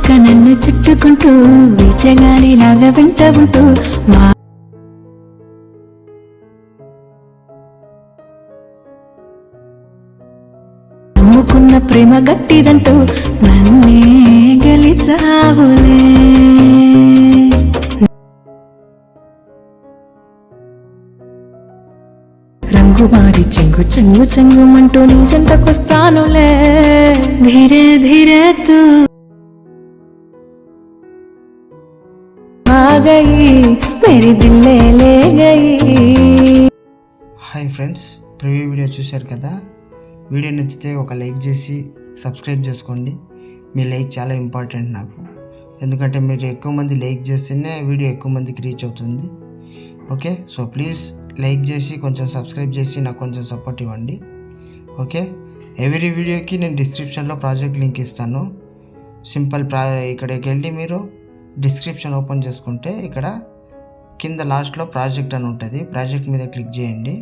చుక్క నన్ను చుట్టుకుంటూ వీచగాలిలాగా వెంట ఉంటూ మా నమ్ముకున్న ప్రేమ గట్టిదంటూ నన్నే గెలిచావులే. రంగు మారి చెంగు చెంగు చెంగుమంటూ నీ జంటకొస్తానులే. ధీరే ధీరే తూ ఆ గయి మేరీ దిల్లే లే గయి. హాయ్ ఫ్రెండ్స్, ప్రివ్యూ వీడియో చూశారు కదా. వీడియో నచ్చితే ఒక లైక్ చేసి సబ్స్క్రైబ్ చేసుకోండి. మీ లైక్ చాలా ఇంపార్టెంట్ నాకు, ఎందుకంటే మీరు ఎక్కువ మంది లైక్ చేస్తేనే వీడియో ఎక్కువ మందికి రీచ్ అవుతుంది. ఓకే, సో ప్లీజ్ లైక్ చేసి కొంచెం సబ్స్క్రైబ్ చేసి నాకు కొంచెం సపోర్ట్ ఇవ్వండి. ఓకే, ఎవ్రీ వీడియోకి నేను డిస్క్రిప్షన్లో ప్రాజెక్ట్ లింక్ ఇస్తాను. సింపుల్ ఇక్కడికి వెళ్ళి మీరు డిస్క్రిప్షన్ ఓపెన్ చేసుకుంటే ఇక్కడ కింద లాస్ట్లో ప్రాజెక్ట్ అని ఉంటుంది. ప్రాజెక్ట్ మీద క్లిక్ చేయండి.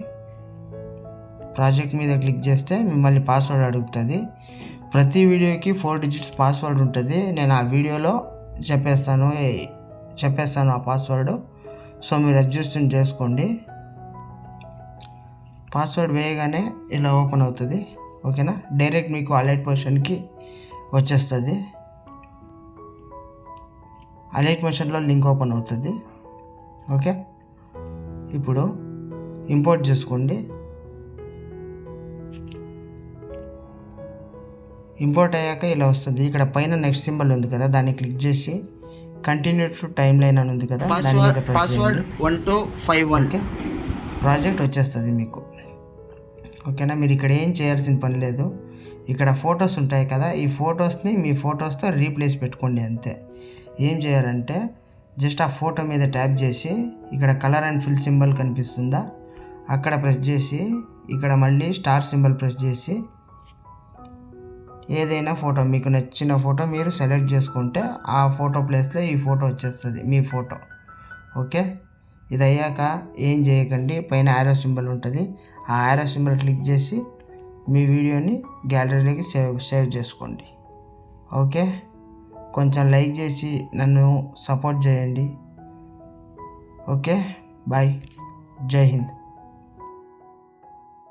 ప్రాజెక్ట్ మీద క్లిక్ చేస్తే మిమ్మల్ని పాస్వర్డ్ అడుగుతుంది. ప్రతి వీడియోకి 4 డిజిట్స్ పాస్వర్డ్ ఉంటుంది. నేను ఆ వీడియోలో చెప్పేస్తాను ఆ పాస్వర్డ్. సో మీరు అడ్జస్ట్ చేసుకోండి. పాస్వర్డ్ వేయగానే ఇలా ఓపెన్ అవుతుంది. ఓకేనా, డైరెక్ట్ మీకు అలర్ట్ పొజిషన్కి వచ్చేస్తుంది. అలర్ట్ పొజిషన్లో లింక్ ఓపెన్ అవుతుంది. ఓకే, ఇప్పుడు ఇంపోర్ట్ చేసుకోండి. ఇంపోర్ట్ అయ్యాక ఇలా వస్తుంది. ఇక్కడ పైన నెక్స్ట్ సింబల్ ఉంది కదా, దాన్ని క్లిక్ చేసి కంటిన్యూ టు టైమ్ లైన్ అని ఉంది కదా, పాస్వర్డ్ 1251. ఓకే, ప్రాజెక్ట్ వచ్చేస్తుంది మీకు. ఓకేనా, మీరు ఇక్కడ ఏం చేయాల్సిన పని లేదు. ఇక్కడ ఫొటోస్ ఉంటాయి కదా, ఈ ఫొటోస్ని మీ ఫొటోస్తో రీప్లేస్ పెట్టుకోండి అంతే. ఏం చేయాలంటే జస్ట్ ఆ ఫోటో మీద ట్యాప్ చేసి ఇక్కడ కలర్ అండ్ ఫిల్ సింబల్ కనిపిస్తుందా, అక్కడ ప్రెస్ చేసి ఇక్కడ మళ్ళీ స్టార్ సింబల్ ప్రెస్ చేసి ఏదైనా ఫోటో మీకు నచ్చిన ఫోటో మీరు సెలెక్ట్ చేసుకుంటే ఆ ఫోటో ప్లేస్లో ఈ ఫోటో వచ్చేస్తుంది, మీ ఫోటో. ఓకే, ఇది అయ్యాక ఏం చేయకండి, పైన యారో సింబల్ ఉంటుంది. ఆ యారో సింబల్ క్లిక్ చేసి మీ వీడియోని గ్యాలరీలోకి సేవ్ చేసుకోండి. ఓకే, కొంచెం లైక్ చేసి నన్ను సపోర్ట్ చేయండి. ఓకే, బాయ్, జై హింద్.